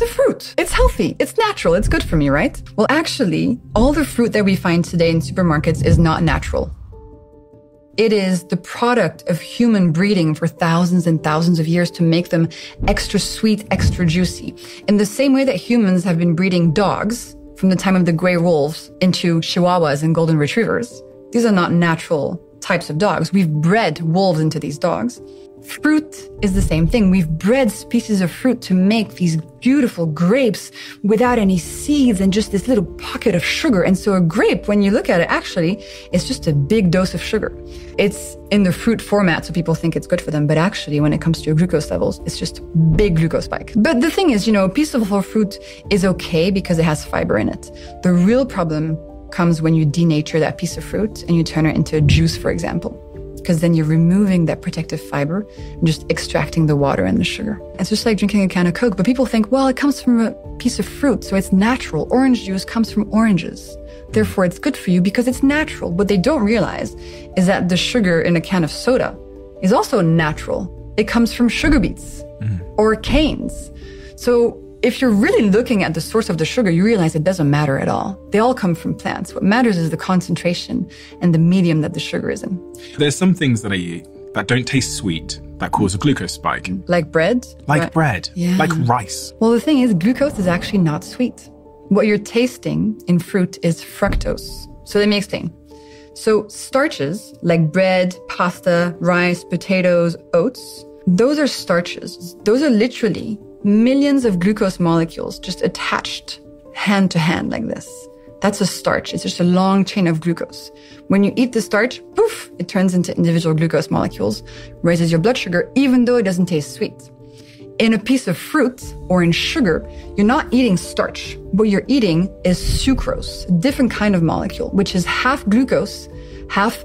It's a fruit. It's healthy. It's natural. It's good for me, right? Well, actually, all the fruit that we find today in supermarkets is not natural. It is the product of human breeding for thousands and thousands of years to make them extra sweet, extra juicy. In the same way that humans have been breeding dogs from the time of the gray wolves into chihuahuas and golden retrievers. These are not natural types of dogs. We've bred wolves into these dogs. Fruit is the same thing. We've bred species of fruit to make these beautiful grapes without any seeds and just this little pocket of sugar. And so a grape, when you look at it, actually, it's just a big dose of sugar. It's in the fruit format, so people think it's good for them. But actually, when it comes to your glucose levels, it's just a big glucose spike. But the thing is, a piece of whole fruit is okay because it has fiber in it. The real problem comes when you denature that piece of fruit and you turn it into a juice, for example. Because then you're removing that protective fiber and just extracting the water and the sugar. It's just like drinking a can of Coke, but people think, well, it comes from a piece of fruit, so it's natural. Orange juice comes from oranges. Therefore, it's good for you because it's natural. What they don't realize is that the sugar in a can of soda is also natural. It comes from sugar beets or canes. So if you're really looking at the source of the sugar, you realize it doesn't matter at all. They all come from plants. What matters is the concentration and the medium that the sugar is in. There's some things that I eat that don't taste sweet that cause a glucose spike. Like bread? Like bread. Yeah. Like rice. Well, the thing is, glucose is actually not sweet. What you're tasting in fruit is fructose. So let me explain. So starches like bread, pasta, rice, potatoes, oats, those are starches. Those are literally millions of glucose molecules just attached hand to hand like this. That's a starch. It's just a long chain of glucose. When you eat the starch, poof, it turns into individual glucose molecules, raises your blood sugar, even though it doesn't taste sweet. In a piece of fruit or in sugar, you're not eating starch. What you're eating is sucrose, a different kind of molecule, which is half glucose, half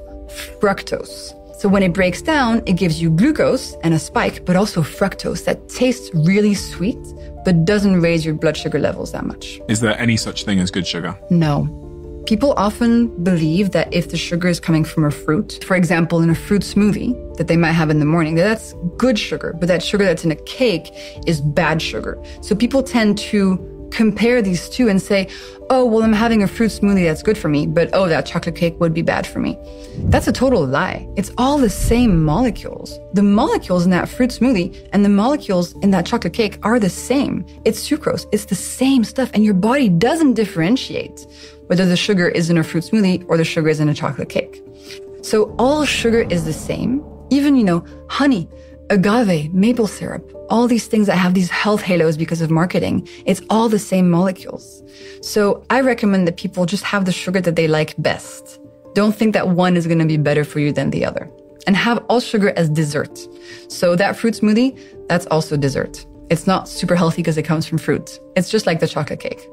fructose. So when it breaks down, it gives you glucose and a spike, but also fructose that tastes really sweet, but doesn't raise your blood sugar levels that much. Is there any such thing as good sugar? No. People often believe that if the sugar is coming from a fruit, for example, in a fruit smoothie that they might have in the morning, that's good sugar, but that sugar that's in a cake is bad sugar. So people tend to compare these two and say, oh, well, I'm having a fruit smoothie that's good for me, but oh, that chocolate cake would be bad for me. That's a total lie. It's all the same molecules. The molecules in that fruit smoothie and the molecules in that chocolate cake are the same. It's sucrose. It's the same stuff. And your body doesn't differentiate whether the sugar is in a fruit smoothie or the sugar is in a chocolate cake. So all sugar is the same. Even, honey, agave, maple syrup, all these things that have these health halos because of marketing, it's all the same molecules. So I recommend that people just have the sugar that they like best. Don't think that one is going to be better for you than the other. And have all sugar as dessert. So that fruit smoothie, that's also dessert. It's not super healthy because it comes from fruit. It's just like the chocolate cake.